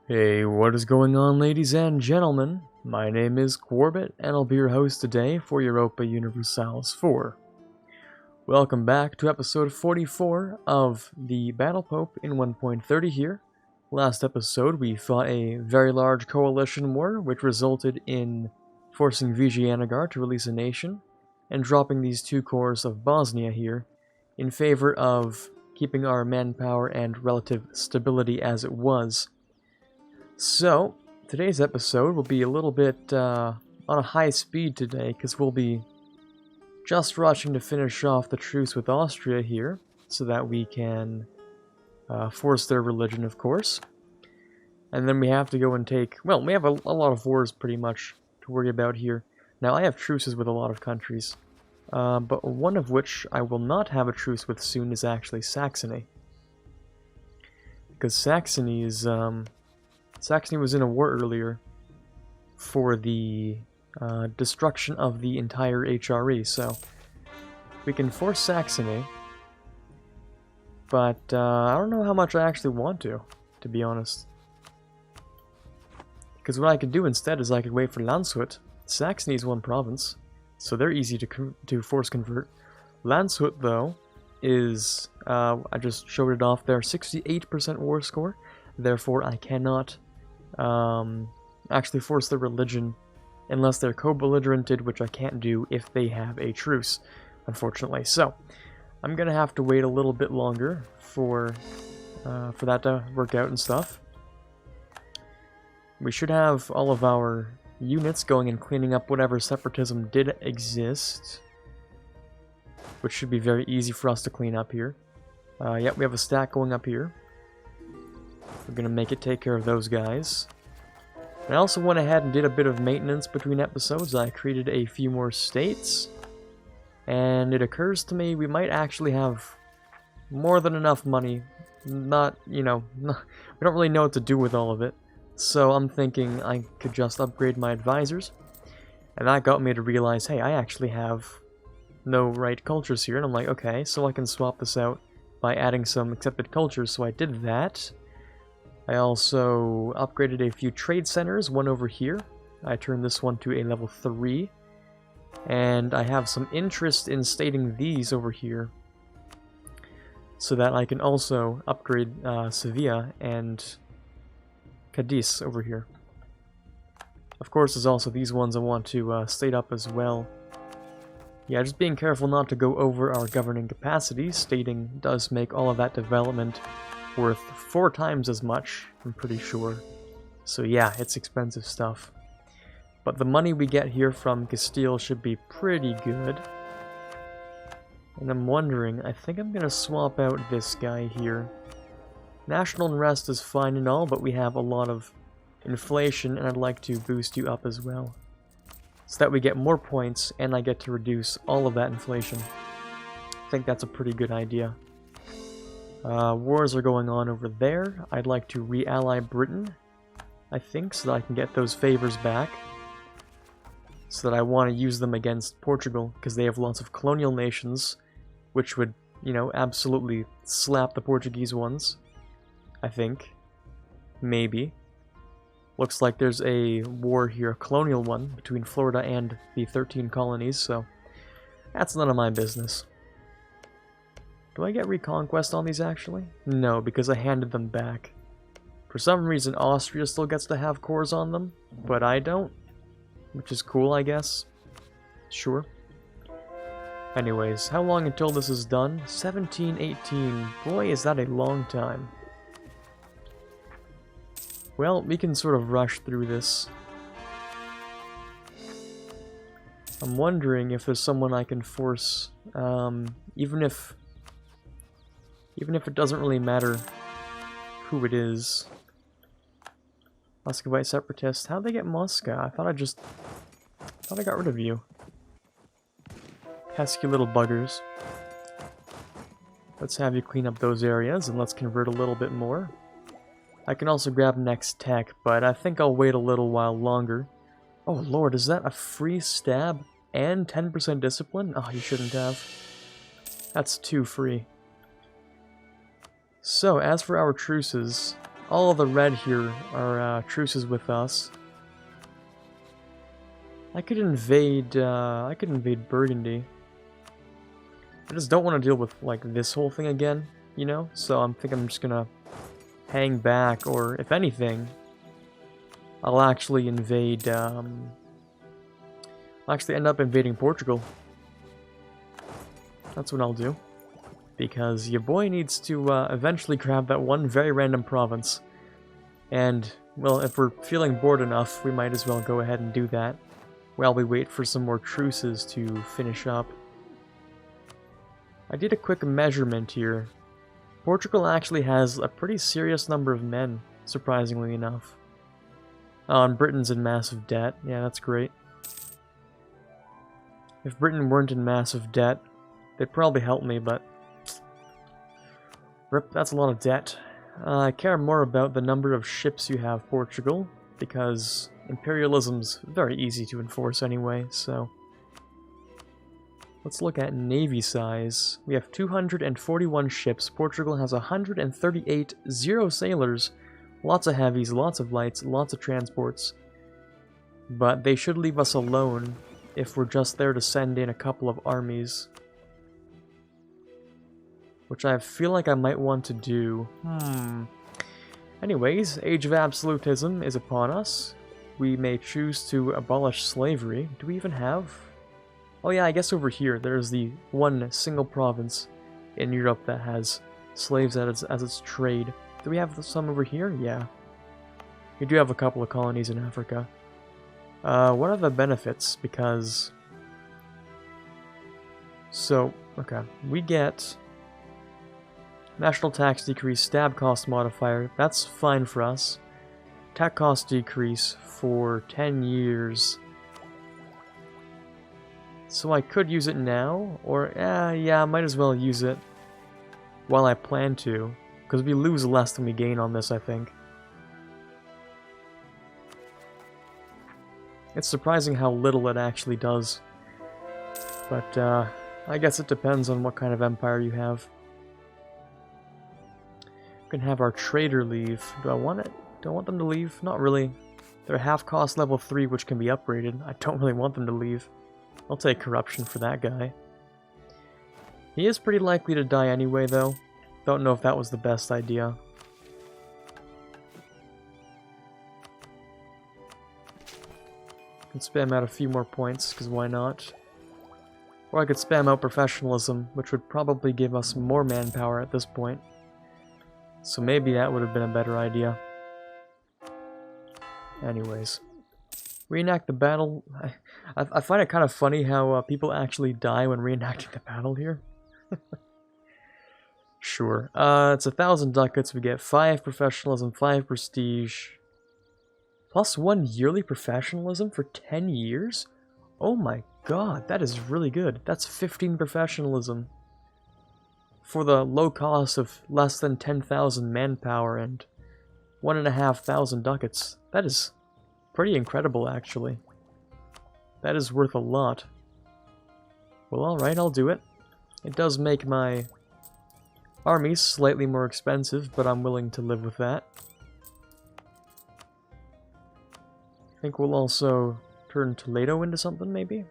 Hey, what is going on, ladies and gentlemen? My name is Quarbit, and I'll be your host today for Europa Universalis 4. Welcome back to episode 44 of the Battle Pope in 1.30 here. Last episode, we fought a very large coalition war, which resulted in forcing Vijayanagara to release a nation, and dropping these two cores of Bosnia here, in favor of keeping our manpower and relative stability as it was. So, today's episode will be a little bit on a high speed today, because we'll be just rushing to finish off the truce with Austria here, so that we can force their religion, of course. And then we have to go and take, well, we have a lot of wars pretty much to worry about here. Now, I have truces with a lot of countries, but one of which I will not have a truce with soon is actually Saxony. Because Saxony is, Saxony was in a war earlier for the destruction of the entire HRE, so we can force Saxony, but I don't know how much I actually want to be honest. Because what I could do instead is I could wait for Landshut. Saxony is one province, so they're easy to force convert. Landshut, though, is, I just showed it off there, 68% war score, therefore I cannot actually force their religion unless they're co-belligerented, which I can't do if they have a truce, unfortunately. So, I'm gonna have to wait a little bit longer for that to work out and stuff. We should have all of our units going and cleaning up whatever separatism did exist, which should be very easy for us to clean up here. Yep, we have a stack going up here. We're gonna make it take care of those guys. I also went ahead and did a bit of maintenance between episodes. I created a few more states, and it occurs to me we might actually have more than enough money. Not, you know, we don't really know what to do with all of it. So I'm thinking I could just upgrade my advisors, and that got me to realize, hey, I actually have no right cultures here, and I'm like, okay, so I can swap this out by adding some accepted cultures, so I did that. I also upgraded a few trade centers, one over here. I turned this one to a level 3. And I have some interest in stating these over here, so that I can also upgrade Sevilla and Cadiz over here. Of course, there's also these ones I want to state up as well. Yeah, just being careful not to go over our governing capacity. Stating does make all of that development worth 4 times as much, I'm pretty sure. So yeah, it's expensive stuff. But the money we get here from Castile should be pretty good. And I'm wondering, I think I'm gonna swap out this guy here. National unrest is fine and all, but we have a lot of inflation, and I'd like to boost you up as well, so that we get more points, and I get to reduce all of that inflation. I think that's a pretty good idea. Wars are going on over there. I'd like to re-ally Britain, I think, so that I can get those favors back. So that I want to use them against Portugal, because they have lots of colonial nations, which would, you know, absolutely slap the Portuguese ones, I think. Maybe. Looks like there's a war here, a colonial one, between Florida and the 13 colonies, so that's none of my business. Do I get reconquest on these, actually? No, because I handed them back. For some reason, Austria still gets to have cores on them, but I don't. Which is cool, I guess. Sure. Anyways, how long until this is done? 1718. Boy, is that a long time. Well, we can sort of rush through this. I'm wondering if there's someone I can force, even if it doesn't really matter who it is. Muscovite separatists. How'd they get Moscow? I thought I got rid of you. Pesky little buggers. Let's have you clean up those areas, and let's convert a little bit more. I can also grab next tech, but I think I'll wait a little while longer. Oh lord, is that a free stab and 10% discipline? Oh, you shouldn't have. That's too free. So, as for our truces, all of the red here are truces with us. I could invade Burgundy. I just don't want to deal with, like, this whole thing again, you know? So I'm just gonna hang back, or if anything, I'll actually invade, I'll actually end up invading Portugal. That's what I'll do. Because your boy needs to eventually grab that one very random province. And, well, if we're feeling bored enough, we might as well go ahead and do that while we wait for some more truces to finish up. I did a quick measurement here. Portugal actually has a pretty serious number of men, surprisingly enough. And Britain's in massive debt. Yeah, that's great. If Britain weren't in massive debt, they'd probably help me, but rip, that's a lot of debt. I care more about the number of ships you have, Portugal, because imperialism's very easy to enforce anyway, so... Let's look at navy size. We have 241 ships. Portugal has 138, 0 sailors, lots of heavies, lots of lights, lots of transports. But they should leave us alone if we're just there to send in a couple of armies. Which I feel like I might want to do. Anyways, Age of Absolutism is upon us. We may choose to abolish slavery. Do we even have... Oh yeah, I guess over here, there's the one single province in Europe that has slaves as its trade. Do we have some over here? Yeah. We do have a couple of colonies in Africa. What are the benefits? Because... So, okay. We get... National tax decrease, stab cost modifier. That's fine for us. Tax cost decrease for 10 years. So I could use it now, or yeah, I might as well use it while I plan to, because we lose less than we gain on this, I think. It's surprising how little it actually does, but I guess it depends on what kind of empire you have. We can have our trader leave. Do I want it? Do I want them to leave? Not really. They're half cost level 3, which can be upgraded. I don't really want them to leave. I'll take corruption for that guy. He is pretty likely to die anyway, though. Don't know if that was the best idea. Can spam out a few more points, because why not? Or I could spam out professionalism, which would probably give us more manpower at this point. So maybe that would have been a better idea. Anyways. Reenact the battle. I find it kind of funny how people actually die when reenacting the battle here. Sure. It's 1,000 ducats. We get 5 professionalism, 5 prestige. Plus 1 yearly professionalism for 10 years? Oh my god, that is really good. That's 15 professionalism. For the low cost of less than 10,000 manpower and 1,500 ducats. That is pretty incredible, actually. That is worth a lot. Well, alright, I'll do it. It does make my armies slightly more expensive, but I'm willing to live with that. I think we'll also turn Toledo into something, maybe?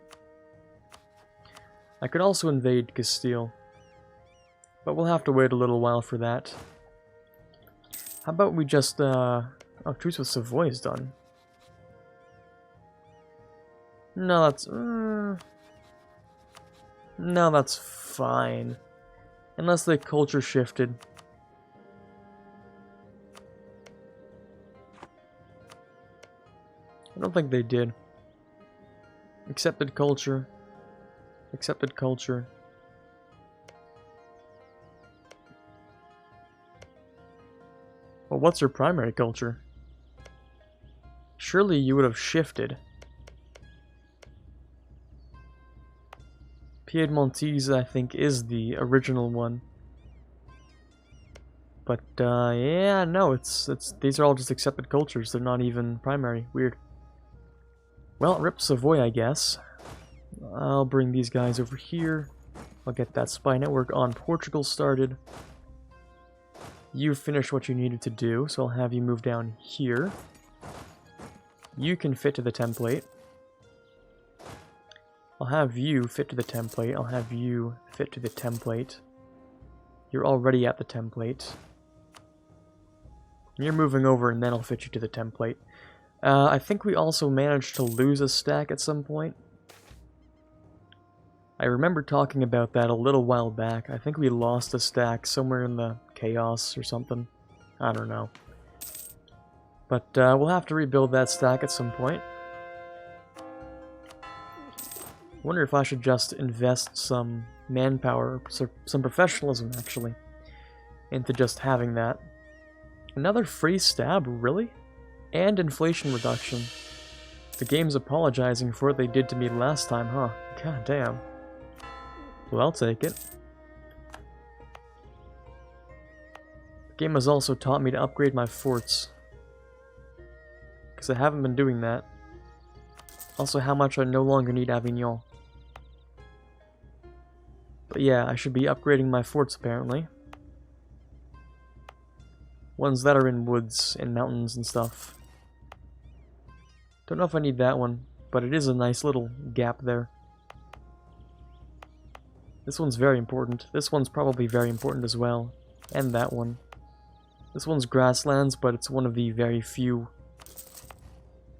I could also invade Castile, but we'll have to wait a little while for that. How about we just, oh, truce with Savoy is done. No, that's... no, that's fine. Unless the culture shifted. I don't think they did. Accepted culture. Accepted culture. Well, what's your primary culture? Surely you would have shifted. Piedmontese, I think, is the original one. But, yeah, no, these are all just accepted cultures. They're not even primary. Weird. Well, rip Savoy, I guess. I'll bring these guys over here. I'll get that spy network on Portugal started. You finished what you needed to do, so I'll have you move down here. You can fit to the template. I'll have you fit to the template. I'll have you fit to the template. You're already at the template. You're moving over, and then I'll fit you to the template. I think we also managed to lose a stack at some point. I remember talking about that a little while back. I think we lost a stack somewhere in the chaos or something. I don't know. But we'll have to rebuild that stack at some point. I wonder if I should just invest some manpower, some professionalism actually, into just having that. Another free stab, really? And inflation reduction. The game's apologizing for what they did to me last time, huh? God damn. Well, I'll take it. The game has also taught me to upgrade my forts, because I haven't been doing that. Also, how much I no longer need Avignon. But yeah, I should be upgrading my forts, apparently. Ones that are in woods and mountains and stuff. Don't know if I need that one, but it is a nice little gap there. This one's very important. This one's probably very important as well. And that one. This one's grasslands, but it's one of the very few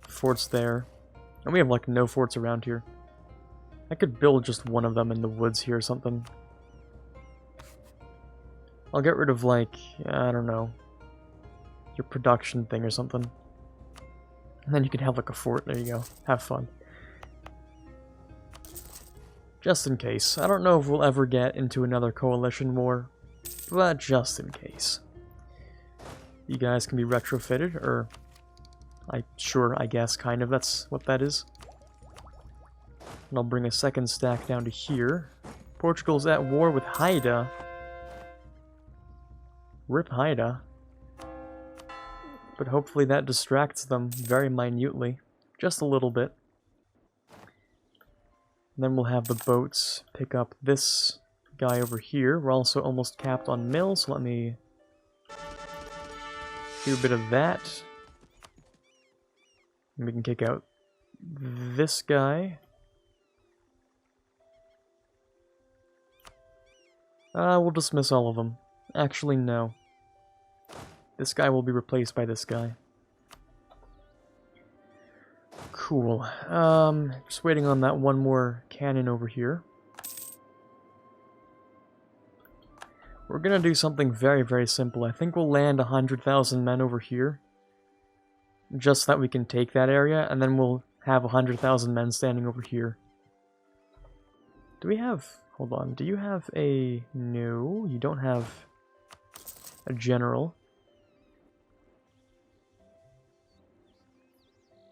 forts there. And we have like no forts around here. I could build just one of them in the woods here or something. I'll get rid of like, I don't know, your production thing or something. And then you can have like a fort. There you go. Have fun. Just in case. I don't know if we'll ever get into another coalition war, but just in case. You guys can be retrofitted, or I guess, kind of, that's what that is. And I'll bring a second stack down to here. Portugal's at war with Haida. Rip Haida. But hopefully that distracts them very minutely. Just a little bit. And then we'll have the boats pick up this guy over here. We're also almost capped on mill, so let me do a bit of that. And we can kick out this guy. We'll dismiss all of them. Actually, no. This guy will be replaced by this guy. Cool. Just waiting on that one more cannon over here. We're gonna do something very, very simple. I think we'll land 100,000 men over here. Just so that we can take that area, and then we'll have 100,000 men standing over here. Do we have... Hold on. Do you have a... No, you don't have a general.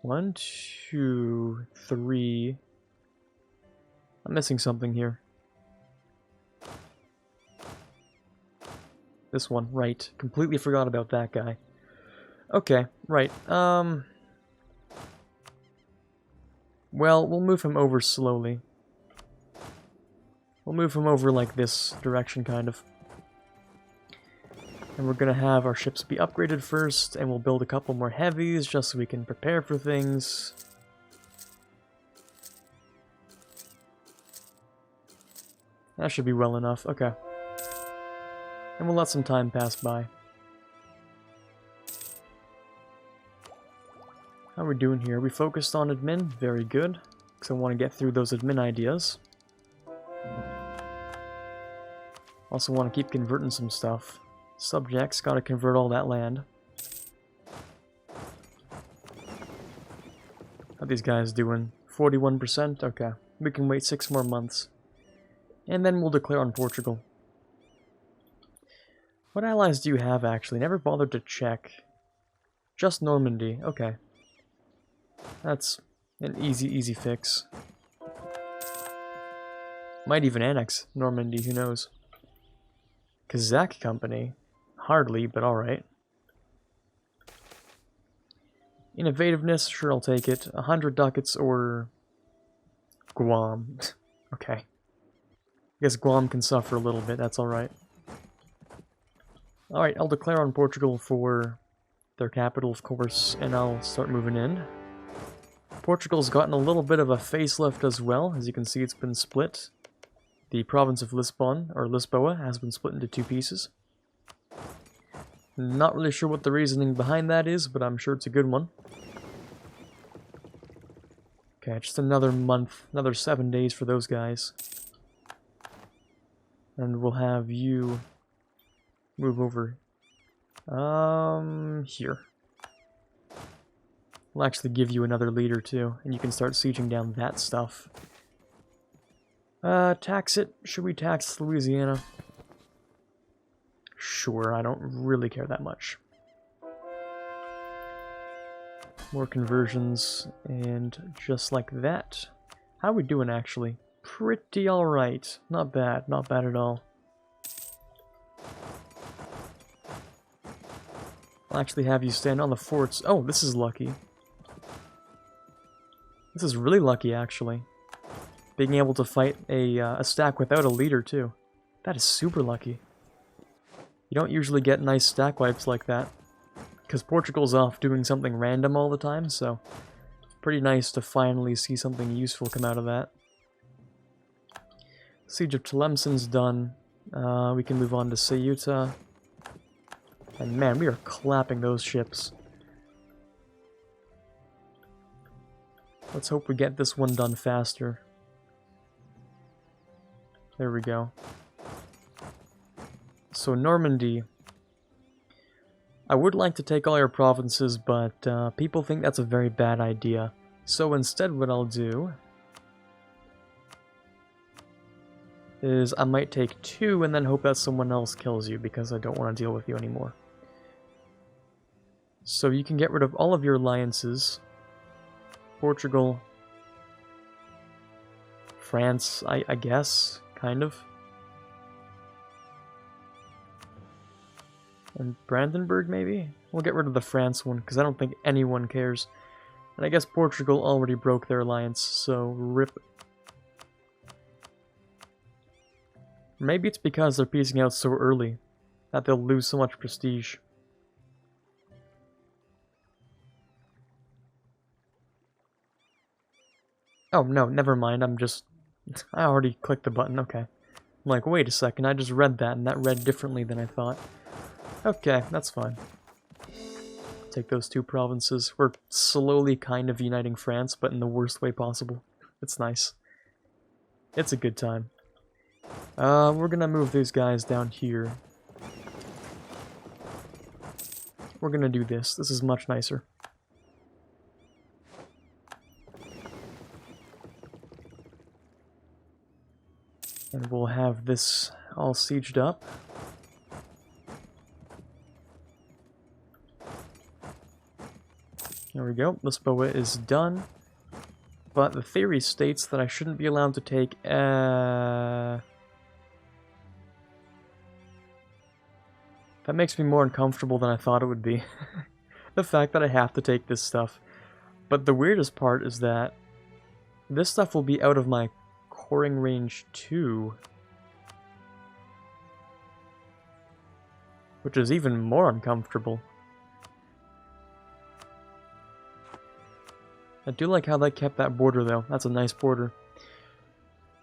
1, 2, 3... I'm missing something here. This one, right. Completely forgot about that guy. Okay, right. Well, we'll move him over slowly. We'll move him over like this direction, kind of. And we're gonna have our ships be upgraded first, and we'll build a couple more heavies just so we can prepare for things. That should be well enough. Okay. And we'll let some time pass by. How are we doing here? We focused on admin? Very good. Because I want to get through those admin ideas. Also want to keep converting some stuff. Subjects, gotta convert all that land. How these guys doing? 41%? Okay. We can wait 6 more months. And then we'll declare on Portugal. What allies do you have, actually? Never bothered to check. Just Normandy. Okay. That's an easy fix. Might even annex Normandy, who knows. Kazakh Company? Hardly, but alright. Innovativeness? Sure, I'll take it. 100 ducats or... Guam. Okay. I guess Guam can suffer a little bit, that's alright. Alright, I'll declare on Portugal for their capital, of course, and I'll start moving in. Portugal's gotten a little bit of a facelift as well. As you can see, it's been split. The province of Lisbon, or Lisboa, has been split into two pieces. Not really sure what the reasoning behind that is, but I'm sure it's a good one. Okay, just another month, another 7 days for those guys. And we'll have you move over. Here. We'll actually give you another leader too, and you can start sieging down that stuff. Tax it. Should we tax Louisiana? Sure, I don't really care that much. More conversions, and just like that. How are we doing, actually? Pretty alright. Not bad. Not bad at all. I'll actually have you stand on the forts. Oh, this is lucky. This is really lucky, actually. Being able to fight a stack without a leader, too. That is super lucky. You don't usually get nice stack wipes like that. Because Portugal's off doing something random all the time, so... It's pretty nice to finally see something useful come out of that. Siege of Tlemcen's done. We can move on to Ceuta. And man, we are clapping those ships. Let's hope we get this one done faster. There we go. So Normandy. I would like to take all your provinces, but people think that's a very bad idea. So instead what I'll do is I might take 2 and then hope that someone else kills you because I don't want to deal with you anymore. So you can get rid of all of your alliances. Portugal, France, I guess, kind of. And Brandenburg, maybe? We'll get rid of the France one, because I don't think anyone cares. And I guess Portugal already broke their alliance, so rip. Maybe it's because they're piecing out so early that they'll lose so much prestige. Oh, no, never mind, I already clicked the button, okay. I'm like, wait a second, I just read that, and that read differently than I thought. Okay, that's fine. Take those 2 provinces. We're slowly kind of uniting France, but in the worst way possible. It's nice. It's a good time. We're gonna move these guys down here. We're gonna do this. This is much nicer. And we'll have this all sieged up. There we go. Lisboa is done. But the theory states that I shouldn't be allowed to take... That makes me more uncomfortable than I thought it would be. The fact that I have to take this stuff. But the weirdest part is that this stuff will be out of my coring range too. Which is even more uncomfortable. I do like how they kept that border though. That's a nice border.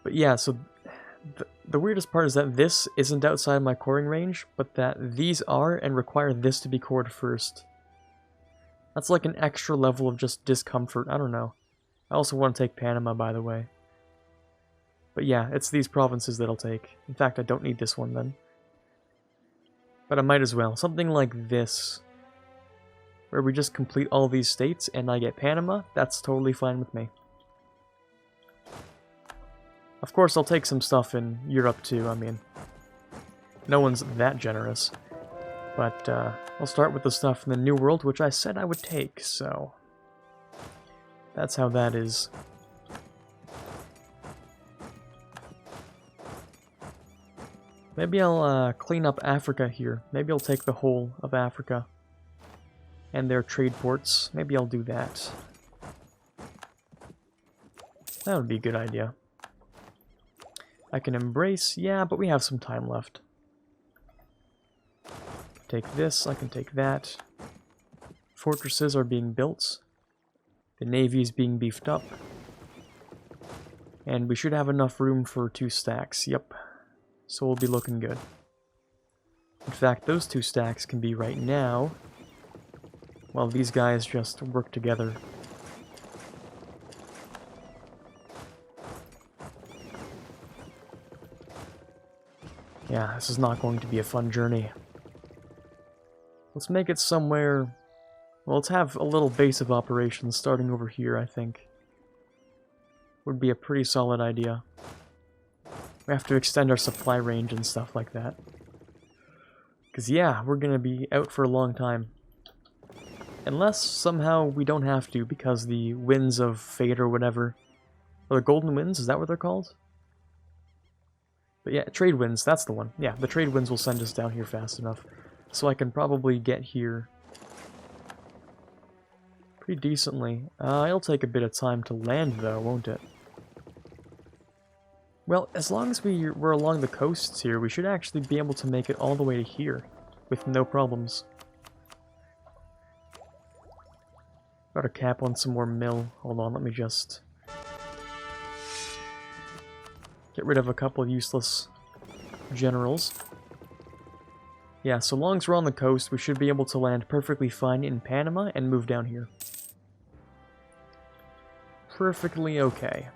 But yeah, so the weirdest part is that this isn't outside my coring range, but that these are and require this to be cored first. That's like an extra level of just discomfort. I don't know. I also want to take Panama, by the way. But yeah, it's these provinces that I'll take. In fact, I don't need this one then. But I might as well. Something like this, where we just complete all these states and I get Panama, that's totally fine with me. Of course, I'll take some stuff in Europe too, I mean, no one's that generous. But I'll start with the stuff in the New World, which I said I would take, so that's how that is. Maybe I'll clean up Africa here. Maybe I'll take the whole of Africa and their trade ports. Maybe I'll do that. That would be a good idea. I can embrace, yeah, but we have some time left. take this, I can take that. Fortresses are being built. The navy is being beefed up. And we should have enough room for 2 stacks, yep. So we'll be looking good. In fact, those 2 stacks can be right now, while these guys just work together. Yeah, this is not going to be a fun journey. Let's make it somewhere... Well, let's have a little base of operations starting over here, I think. Would be a pretty solid idea. We have to extend our supply range and stuff like that. Because, yeah, we're going to be out for a long time. Unless somehow we don't have to because the winds of fate or whatever. Or the golden winds, is that what they're called? But yeah, trade winds, that's the one. Yeah, the trade winds will send us down here fast enough. So I can probably get here pretty decently. It'll take a bit of time to land though, won't it? Well, as long as we're along the coasts here, we should actually be able to make it all the way to here with no problems. Got a cap on some more mill. Hold on, let me just get rid of a couple of useless generals. Yeah, so long as we're on the coast, we should be able to land perfectly fine in Panama and move down here. Perfectly okay.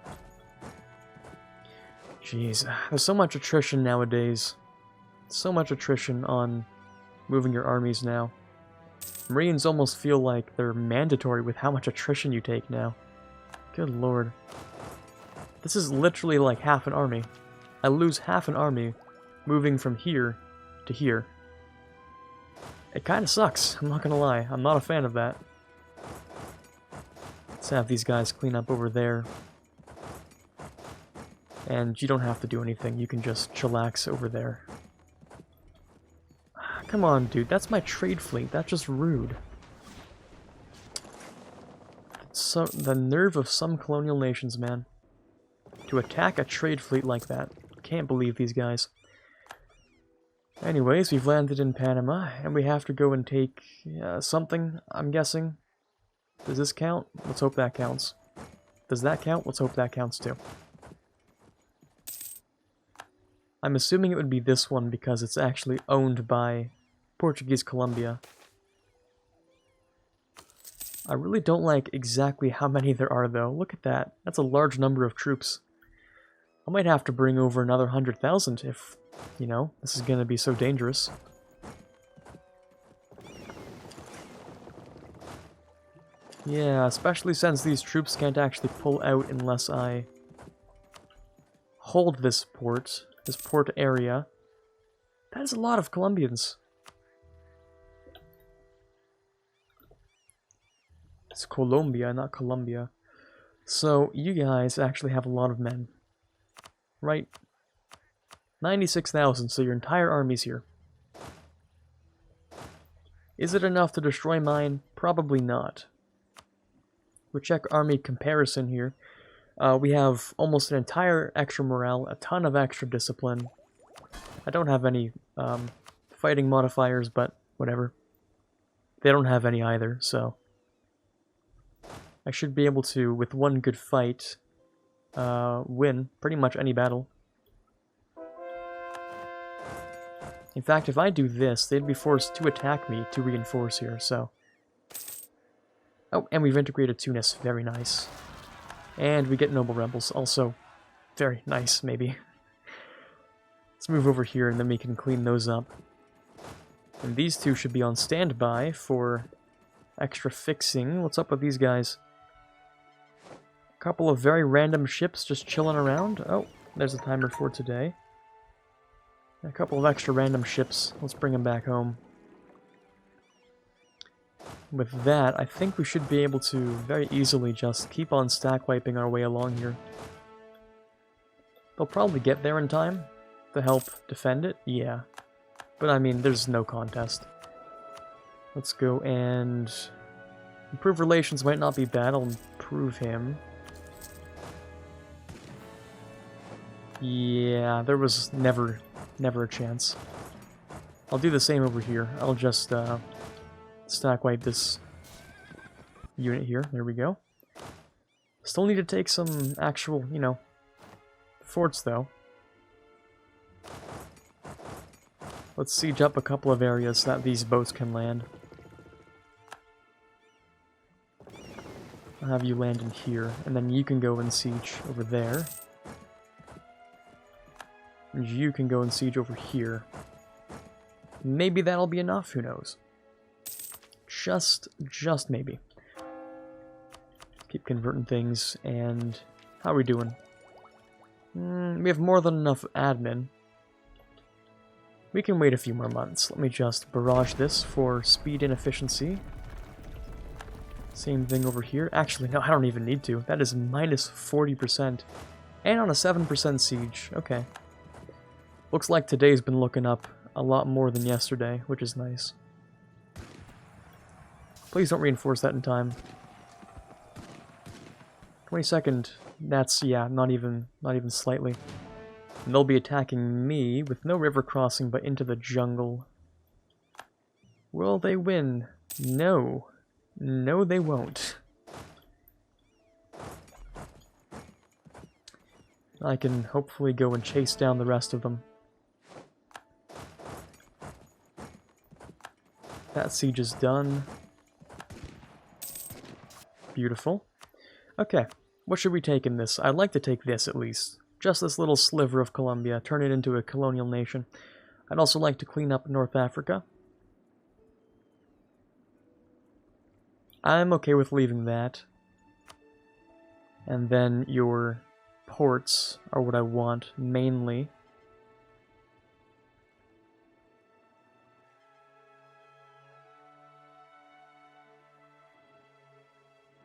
Jeez, there's so much attrition nowadays. So much attrition on moving your armies now. Marines almost feel like they're mandatory with how much attrition you take now. Good lord. This is literally like half an army. I lose half an army moving from here to here. It kind of sucks, I'm not gonna lie. I'm not a fan of that. Let's have these guys clean up over there. And you don't have to do anything, you can just chillax over there. Come on, dude, that's my trade fleet, that's just rude. So, the nerve of some colonial nations, man. To attack a trade fleet like that. Can't believe these guys. Anyways, we've landed in Panama, and we have to go and take something, I'm guessing. Does this count? Let's hope that counts. Does that count? Let's hope that counts too. I'm assuming it would be this one because it's actually owned by Portuguese Columbia. I really don't like exactly how many there are though. Look at that. That's a large number of troops. I might have to bring over another 100,000 if, you know, this is going to be so dangerous. Yeah, especially since these troops can't actually pull out unless I hold this port area. That is a lot of Colombians. It's Colombia, not Colombia. So, you guys actually have a lot of men. Right? 96,000, so your entire army's here. Is it enough to destroy mine? Probably not. We'll check army comparison here. We have almost an entire extra morale, a ton of extra discipline. I don't have any fighting modifiers, but whatever. They don't have any either, so I should be able to, with one good fight, win pretty much any battle. In fact, if I do this, they'd be forced to attack me to reinforce here, so... Oh, and we've integrated Tunis. Very nice. And we get Noble Rebels. Also, very nice, maybe. Let's move over here, and then we can clean those up. And these two should be on standby for extra fixing. What's up with these guys? A couple of very random ships just chilling around. Oh, there's a timer for today. A couple of extra random ships. Let's bring them back home. With that, I think we should be able to very easily just keep on stack wiping our way along here. They'll probably get there in time to help defend it, yeah. But I mean, there's no contest. Let's go and... improve relations might not be bad, I'll improve him. Yeah, there was never a chance. I'll do the same over here. I'll just stack wipe this unit here. There we go. Still need to take some actual, you know, forts though. Let's siege up a couple of areas so that these boats can land. I'll have you land in here, and then you can go and siege over there. And you can go and siege over here. Maybe that'll be enough, who knows? Just maybe. Keep converting things, and how are we doing? We have more than enough admin. We can wait a few more months. Let me just barrage this for speed and efficiency. Same thing over here. Actually, no, I don't even need to. That is minus 40%. And on a 7% siege. Okay. Looks like today's been looking up a lot more than yesterday, which is nice. Please don't reinforce that in time. 22nd. That's, yeah, not even slightly. And they'll be attacking me with no river crossing but into the jungle. Will they win? No. No, they won't. I can hopefully go and chase down the rest of them. That siege is done. Beautiful. Okay, what should we take in this? I'd like to take this at least. Just this little sliver of Colombia, turn it into a colonial nation. I'd also like to clean up North Africa. I'm okay with leaving that. And then your ports are what I want, mainly.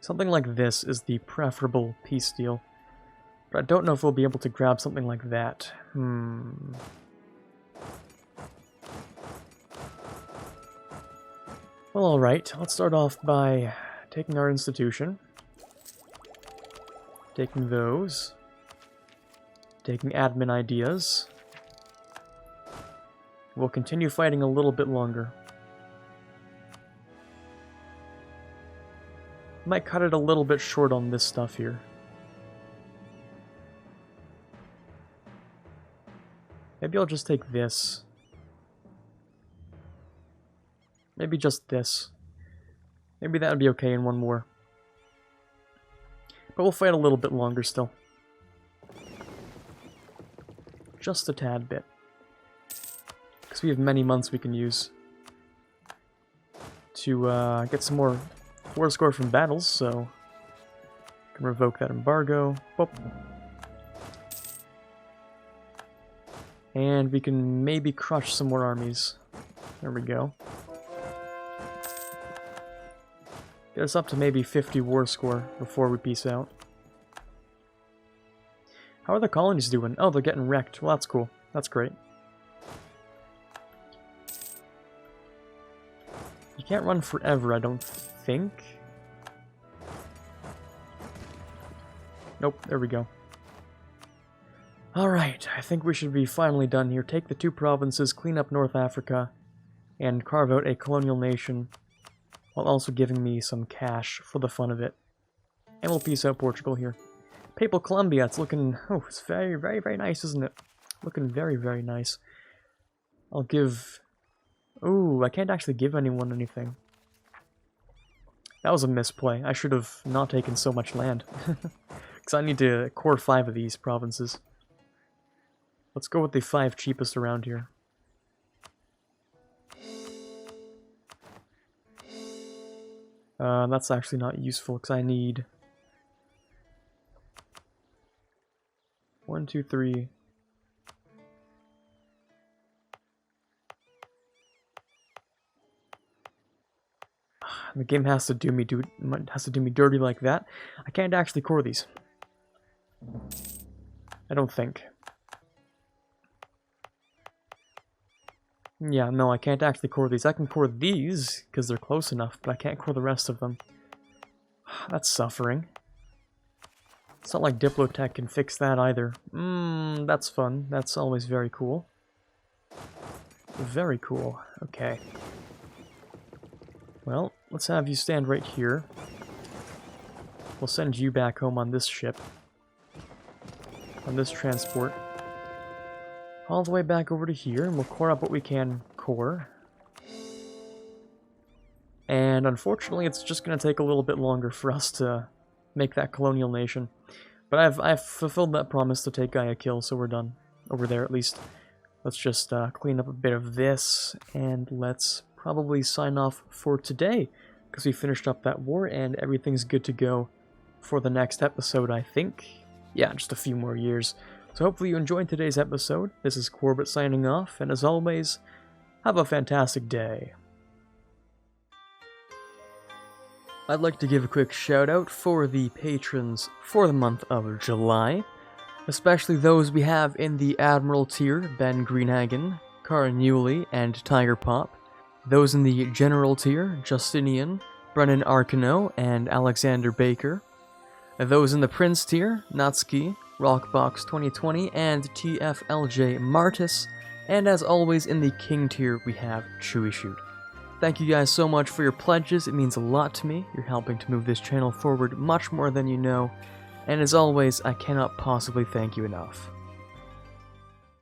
Something like this is the preferable peace deal. But I don't know if we'll be able to grab something like that. Well, alright. Let's start off by taking our institution. Taking those. Taking admin ideas. We'll continue fighting a little bit longer. Might cut it a little bit short on this stuff here. Maybe I'll just take this. Maybe just this. Maybe that would be okay in one more. But we'll fight a little bit longer still. Just a tad bit. Because we have many months we can use to get some more war score from battles, so can revoke that embargo. Boop. And we can maybe crush some more armies. There we go. Get us up to maybe 50 war score before we peace out. How are the colonies doing? Oh, they're getting wrecked. Well, that's cool. That's great. You can't run forever, I don't think. Nope, there we go. Alright, I think we should be finally done here. Take the two provinces, clean up North Africa, and carve out a colonial nation, while also giving me some cash for the fun of it. And we'll peace out Portugal here. Papal Colombia, it's looking... Oh, it's very, very, very nice, isn't it? Looking very, very nice. I'll give... Ooh, I can't actually give anyone anything. That was a misplay. I should have not taken so much land. Because I need to core 5 of these provinces. Let's go with the 5 cheapest around here. That's actually not useful, because I need... 1, 2, 3... The game has to do me dirty like that. I can't actually core these. I don't think. Yeah, no, I can't actually core these. I can core these, because they're close enough, but I can't core the rest of them. That's suffering. It's not like Diplotech can fix that either. That's fun. That's always very cool. Very cool. Okay. Well, let's have you stand right here. We'll send you back home on this ship. On this transport. All the way back over to here, and we'll core up what we can core. And unfortunately, it's just going to take a little bit longer for us to make that colonial nation. But I've fulfilled that promise to take Guayaquil, so we're done. Over there, at least. Let's just clean up a bit of this, and let's probably sign off for today, because we finished up that war, and everything's good to go for the next episode, I think. Yeah, just a few more years. So hopefully you enjoyed today's episode. This is Quarbit signing off, and as always, have a fantastic day. I'd like to give a quick shout out for the patrons for the month of July, especially those we have in the Admiral tier, Ben Greenhagen, Cara Newley, and Tiger Pop. Those in the General tier, Justinian, Brennan Arcano, and Alexander Baker. Those in the Prince tier, Natsuki, Rockbox 2020, and TFLJ Martis. And as always, in the King tier, we have Chewy Shoot. Thank you guys so much for your pledges, it means a lot to me. You're helping to move this channel forward much more than you know. And as always, I cannot possibly thank you enough.